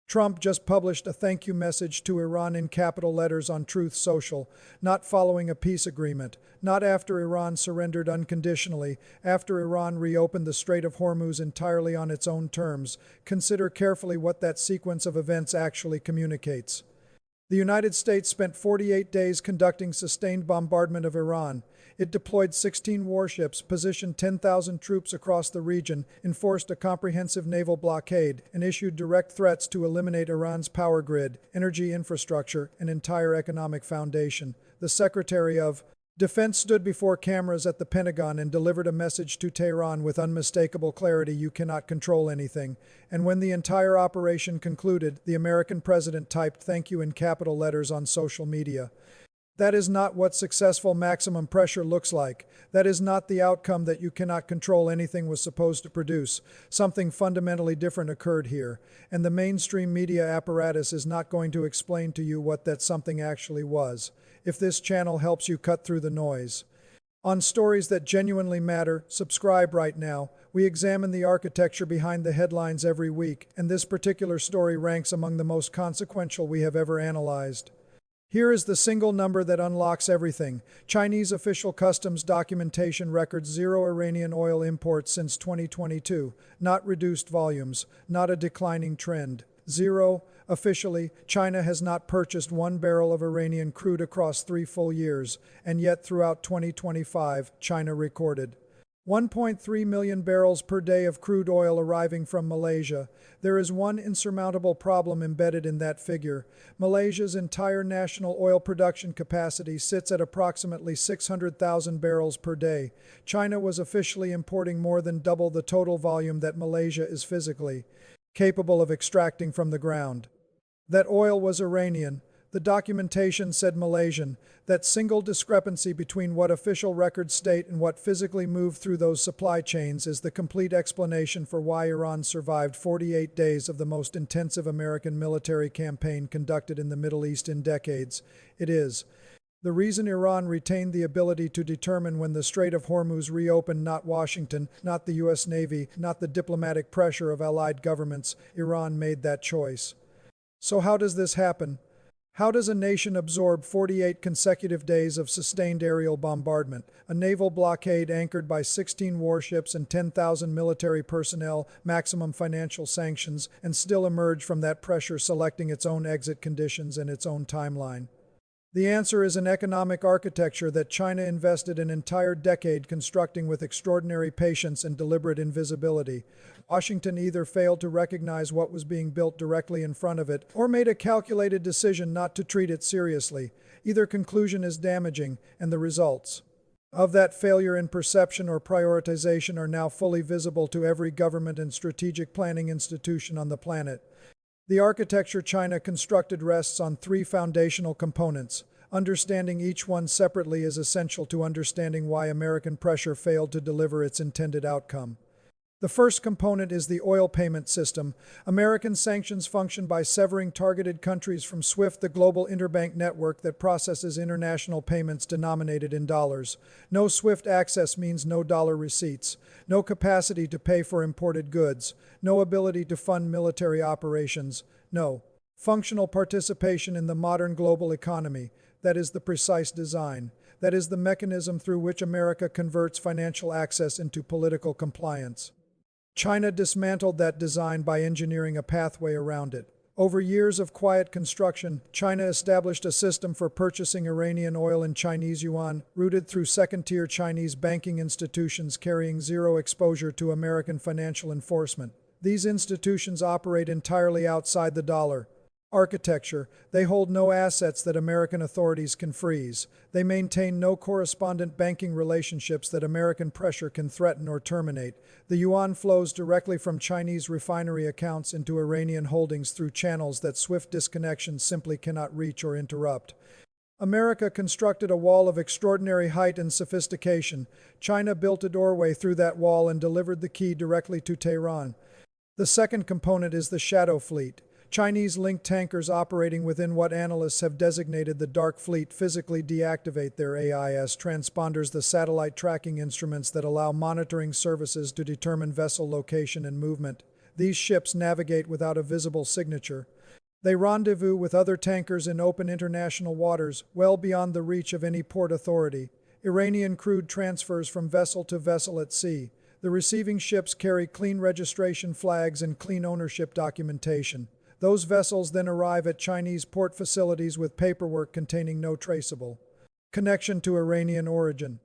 Trump just published a thank you message to Iran in capital letters on Truth Social, not following a peace agreement, not after Iran surrendered unconditionally, after Iran reopened the Strait of Hormuz entirely on its own terms. Consider carefully what that sequence of events actually communicates. The United States spent 48 days conducting sustained bombardment of Iran. It deployed 16 warships, positioned 10,000 troops across the region, enforced a comprehensive naval blockade, and issued direct threats to eliminate Iran's power grid, energy infrastructure, and entire economic foundation. The Secretary of Defense stood before cameras at the Pentagon and delivered a message to Tehran with unmistakable clarity: you cannot control anything. And when the entire operation concluded, the American president typed "thank you" in capital letters on social media. That is not what successful maximum pressure looks like. That is not the outcome that "you cannot control anything" was supposed to produce. Something fundamentally different occurred here, and the mainstream media apparatus is not going to explain to you what that something actually was. If this channel helps you cut through the noise on stories that genuinely matter, subscribe right now. We examine the architecture behind the headlines every week, and this particular story ranks among the most consequential we have ever analyzed. Here is the single number that unlocks everything. Chinese official customs documentation records zero Iranian oil imports since 2022. Not reduced volumes, not a declining trend. Zero. Officially, China has not purchased 1 barrel of Iranian crude across 3 full years, and yet throughout 2025, China recorded 1.3 million barrels per day of crude oil arriving from Malaysia. There is one insurmountable problem embedded in that figure. Malaysia's entire national oil production capacity sits at approximately 600,000 barrels per day. China was officially importing more than double the total volume that Malaysia is physically capable of extracting from the ground. That oil was Iranian. The documentation said Malaysian. That single discrepancy between what official records state and what physically moved through those supply chains is the complete explanation for why Iran survived 48 days of the most intensive American military campaign conducted in the Middle East in decades. It is the reason Iran retained the ability to determine when the Strait of Hormuz reopened. Not Washington, not the U.S. Navy, not the diplomatic pressure of allied governments. Iran made that choice. So how does this happen? How does a nation absorb 48 consecutive days of sustained aerial bombardment, a naval blockade anchored by 16 warships and 10,000 military personnel, maximum financial sanctions, and still emerge from that pressure selecting its own exit conditions and its own timeline? The answer is an economic architecture that China invested an entire decade constructing with extraordinary patience and deliberate invisibility. Washington either failed to recognize what was being built directly in front of it, or made a calculated decision not to treat it seriously. Either conclusion is damaging, and the results of that failure in perception or prioritization are now fully visible to every government and strategic planning institution on the planet. The architecture China constructed rests on 3 foundational components. Understanding each one separately is essential to understanding why American pressure failed to deliver its intended outcome. The first component is the oil payment system. American sanctions function by severing targeted countries from SWIFT, the global interbank network that processes international payments denominated in dollars. No SWIFT access means no dollar receipts, no capacity to pay for imported goods, no ability to fund military operations, no functional participation in the modern global economy. That is the precise design. That is the mechanism through which America converts financial access into political compliance. China dismantled that design by engineering a pathway around it. Over years of quiet construction, China established a system for purchasing Iranian oil in Chinese yuan, routed through second-tier Chinese banking institutions carrying zero exposure to American financial enforcement. These institutions operate entirely outside the dollar architecture. They hold no assets that American authorities can freeze. They maintain no correspondent banking relationships that American pressure can threaten or terminate. The yuan flows directly from Chinese refinery accounts into Iranian holdings through channels that SWIFT disconnections simply cannot reach or interrupt. America constructed a wall of extraordinary height and sophistication. China built a doorway through that wall and delivered the key directly to Tehran. The second component is the shadow fleet. Chinese-linked tankers operating within what analysts have designated the dark fleet physically deactivate their AIS transponders, the satellite tracking instruments that allow monitoring services to determine vessel location and movement. These ships navigate without a visible signature. They rendezvous with other tankers in open international waters, well beyond the reach of any port authority. Iranian crude transfers from vessel to vessel at sea. The receiving ships carry clean registration flags and clean ownership documentation. Those vessels then arrive at Chinese port facilities with paperwork containing no traceable connection to Iranian origin.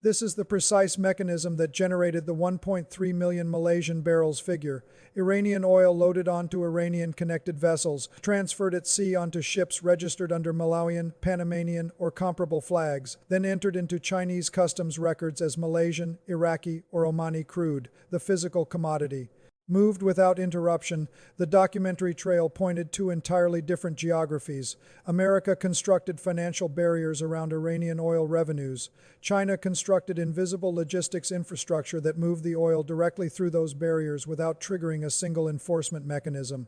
This is the precise mechanism that generated the 1.3 million Malaysian barrels figure. Iranian oil loaded onto Iranian-connected vessels, transferred at sea onto ships registered under Malawian, Panamanian, or comparable flags, then entered into Chinese customs records as Malaysian, Iraqi, or Omani crude, the physical commodity. Moved without interruption, the documentary trail pointed to entirely different geographies. America constructed financial barriers around Iranian oil revenues. China constructed invisible logistics infrastructure that moved the oil directly through those barriers without triggering a single enforcement mechanism.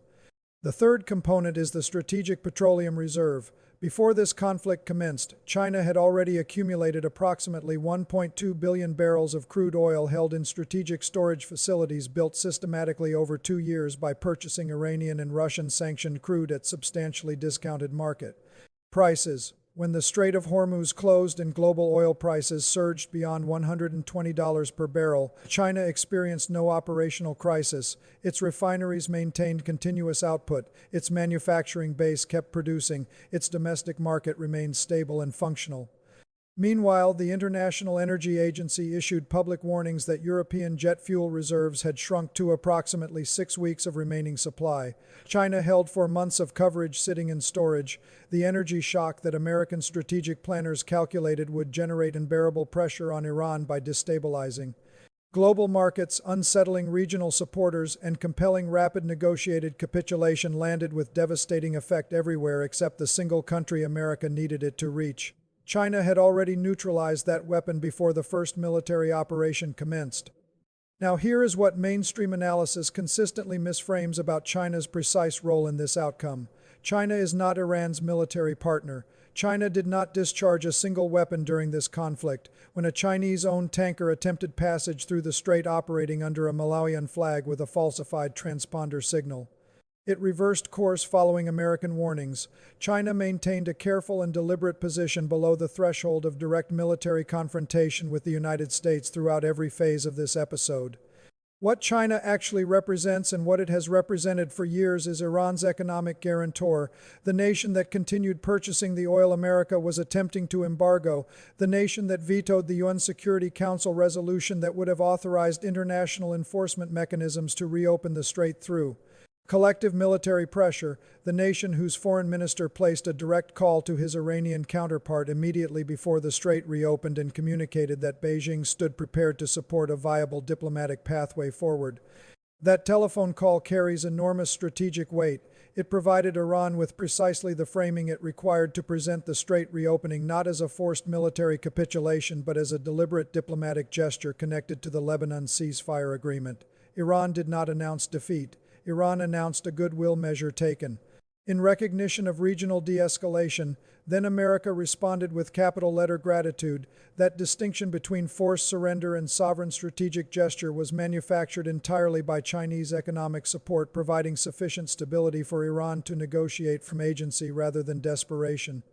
The third component is the Strategic Petroleum Reserve. Before this conflict commenced, China had already accumulated approximately 1.2 billion barrels of crude oil held in strategic storage facilities built systematically over 2 years by purchasing Iranian and Russian sanctioned crude at substantially discounted market prices. When the Strait of Hormuz closed and global oil prices surged beyond $120 per barrel, China experienced no operational crisis. Its refineries maintained continuous output, its manufacturing base kept producing, its domestic market remained stable and functional. Meanwhile, the International Energy Agency issued public warnings that European jet fuel reserves had shrunk to approximately 6 weeks of remaining supply. China held for months of coverage sitting in storage. The energy shock that American strategic planners calculated would generate unbearable pressure on Iran by destabilizing global markets, unsettling regional supporters, and compelling rapid negotiated capitulation landed with devastating effect everywhere except the single country America needed it to reach. China had already neutralized that weapon before the first military operation commenced. Now here is what mainstream analysis consistently misframes about China's precise role in this outcome. China is not Iran's military partner. China did not discharge a single weapon during this conflict. When a Chinese-owned tanker attempted passage through the strait operating under a Malawian flag with a falsified transponder signal, it reversed course following American warnings. China maintained a careful and deliberate position below the threshold of direct military confrontation with the United States throughout every phase of this episode. What China actually represents and what it has represented for years is Iran's economic guarantor, the nation that continued purchasing the oil America was attempting to embargo, the nation that vetoed the UN Security Council resolution that would have authorized international enforcement mechanisms to reopen the strait through collective military pressure, the nation whose foreign minister placed a direct call to his Iranian counterpart immediately before the strait reopened and communicated that Beijing stood prepared to support a viable diplomatic pathway forward. That telephone call carries enormous strategic weight. It provided Iran with precisely the framing it required to present the strait reopening not as a forced military capitulation but as a deliberate diplomatic gesture connected to the Lebanon ceasefire agreement. Iran did not announce defeat. Iran announced a goodwill measure taken. In recognition of regional de-escalation, then America responded with capital-letter gratitude. That distinction between forced surrender and sovereign strategic gesture was manufactured entirely by Chinese economic support, providing sufficient stability for Iran to negotiate from agency rather than desperation.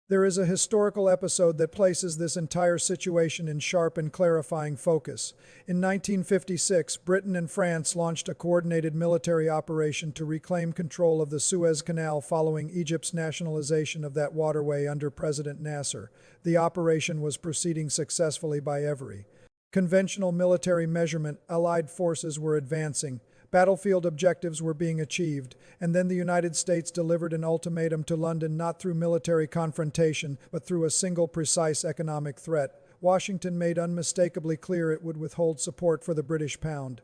There is a historical episode that places this entire situation in sharp and clarifying focus. In 1956, Britain and France launched a coordinated military operation to reclaim control of the Suez Canal following Egypt's nationalization of that waterway under President Nasser. The operation was proceeding successfully by every conventional military measurement. Allied forces were advancing. Battlefield objectives were being achieved, and then the United States delivered an ultimatum to London not through military confrontation, but through a single precise economic threat. Washington made unmistakably clear it would withhold support for the British pound.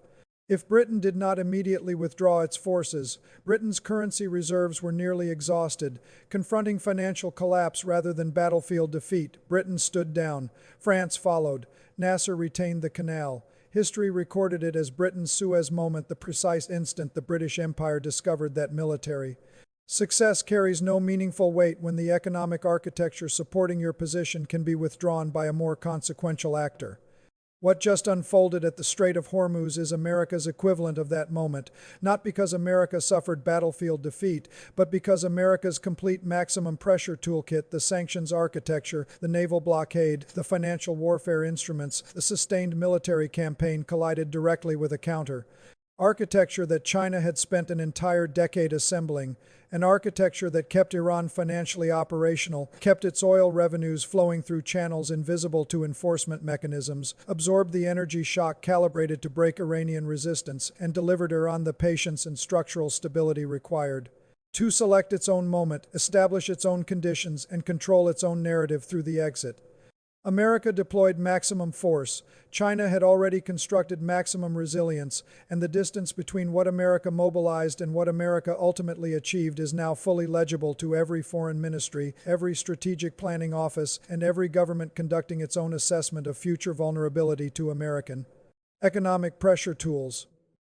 If Britain did not immediately withdraw its forces, Britain's currency reserves were nearly exhausted. Confronting financial collapse rather than battlefield defeat, Britain stood down. France followed. Nasser retained the canal. History recorded it as Britain's Suez moment, the precise instant the British Empire discovered that military success carries no meaningful weight when the economic architecture supporting your position can be withdrawn by a more consequential actor. What just unfolded at the Strait of Hormuz is America's equivalent of that moment, not because America suffered battlefield defeat, but because America's complete maximum pressure toolkit, the sanctions architecture, the naval blockade, the financial warfare instruments, the sustained military campaign collided directly with a counter. Architecture that China had spent an entire decade assembling, an architecture that kept Iran financially operational, kept its oil revenues flowing through channels invisible to enforcement mechanisms, absorbed the energy shock calibrated to break Iranian resistance, and delivered Iran the patience and structural stability required to select its own moment, establish its own conditions, and control its own narrative through the exit. America deployed maximum force, China had already constructed maximum resilience, and the distance between what America mobilized and what America ultimately achieved is now fully legible to every foreign ministry, every strategic planning office, and every government conducting its own assessment of future vulnerability to American economic pressure tools.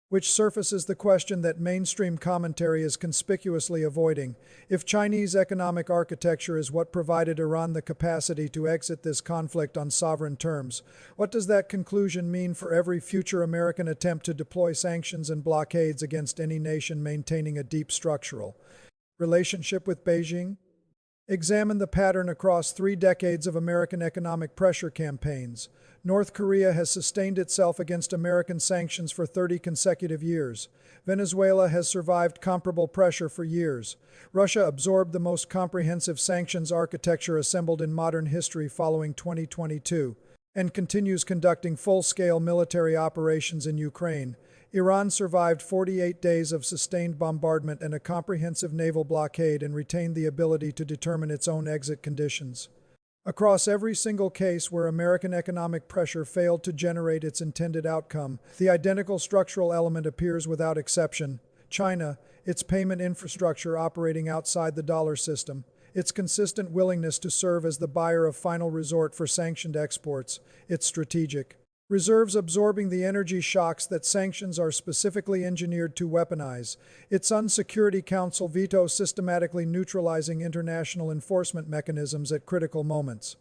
Which surfaces the question that mainstream commentary is conspicuously avoiding. If Chinese economic architecture is what provided Iran the capacity to exit this conflict on sovereign terms, what does that conclusion mean for every future American attempt to deploy sanctions and blockades against any nation maintaining a deep structural relationship with Beijing? Examine the pattern across 3 decades of American economic pressure campaigns. North Korea has sustained itself against American sanctions for 30 consecutive years. Venezuela has survived comparable pressure for years. Russia absorbed the most comprehensive sanctions architecture assembled in modern history following 2022, and continues conducting full-scale military operations in Ukraine. Iran survived 48 days of sustained bombardment and a comprehensive naval blockade and retained the ability to determine its own exit conditions. Across every single case where American economic pressure failed to generate its intended outcome, the identical structural element appears without exception. China, its payment infrastructure operating outside the dollar system, its consistent willingness to serve as the buyer of final resort for sanctioned exports, its strategic reserves absorbing the energy shocks that sanctions are specifically engineered to weaponize, its UN-Security Council veto systematically neutralizing international enforcement mechanisms at critical moments.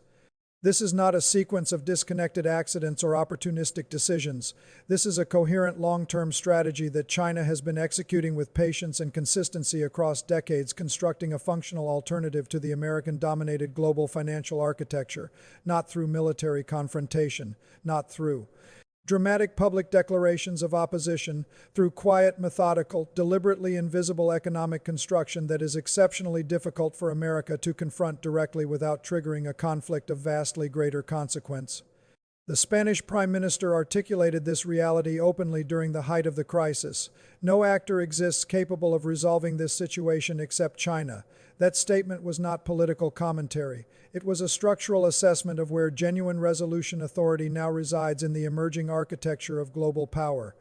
This is not a sequence of disconnected accidents or opportunistic decisions. This is a coherent long-term strategy that China has been executing with patience and consistency across decades, constructing a functional alternative to the American-dominated global financial architecture, not through military confrontation, not through dramatic public declarations of opposition, through quiet, methodical, deliberately invisible economic construction that is exceptionally difficult for America to confront directly without triggering a conflict of vastly greater consequence. The Spanish Prime Minister articulated this reality openly during the height of the crisis. No actor exists capable of resolving this situation except China. That statement was not political commentary. It was a structural assessment of where genuine resolution authority now resides in the emerging architecture of global power.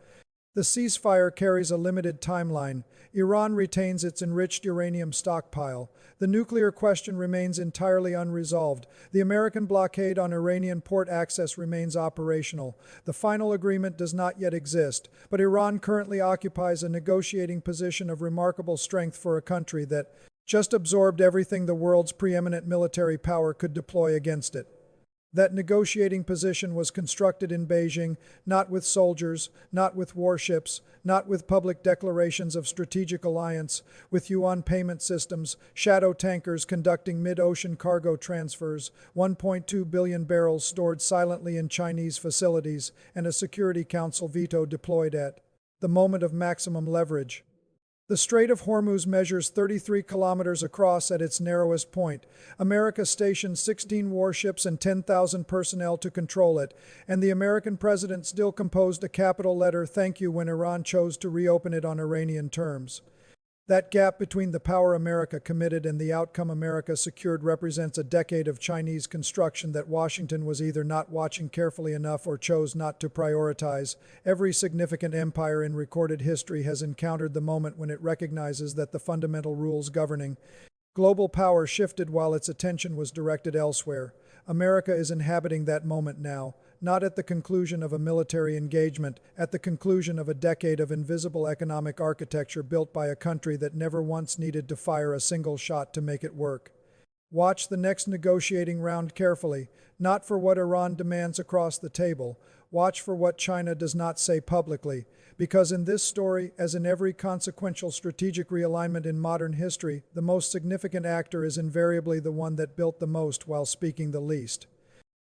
The ceasefire carries a limited timeline. Iran retains its enriched uranium stockpile. The nuclear question remains entirely unresolved. The American blockade on Iranian port access remains operational. The final agreement does not yet exist, but Iran currently occupies a negotiating position of remarkable strength for a country that just absorbed everything the world's preeminent military power could deploy against it. That negotiating position was constructed in Beijing, not with soldiers, not with warships, not with public declarations of strategic alliance, with yuan payment systems, shadow tankers conducting mid-ocean cargo transfers, 1.2 billion barrels stored silently in Chinese facilities, and a Security Council veto deployed at the moment of maximum leverage. The Strait of Hormuz measures 33 kilometers across at its narrowest point. America stationed 16 warships and 10,000 personnel to control it, and the American president still composed a capital letter thank you when Iran chose to reopen it on Iranian terms. That gap between the power America committed and the outcome America secured represents a decade of Chinese construction that Washington was either not watching carefully enough or chose not to prioritize. Every significant empire in recorded history has encountered the moment when it recognizes that the fundamental rules governing global power shifted while its attention was directed elsewhere. America is inhabiting that moment now, not at the conclusion of a military engagement, at the conclusion of a decade of invisible economic architecture built by a country that never once needed to fire a single shot to make it work. Watch the next negotiating round carefully, not for what Iran demands across the table. Watch for what China does not say publicly, because in this story, as in every consequential strategic realignment in modern history, the most significant actor is invariably the one that built the most while speaking the least.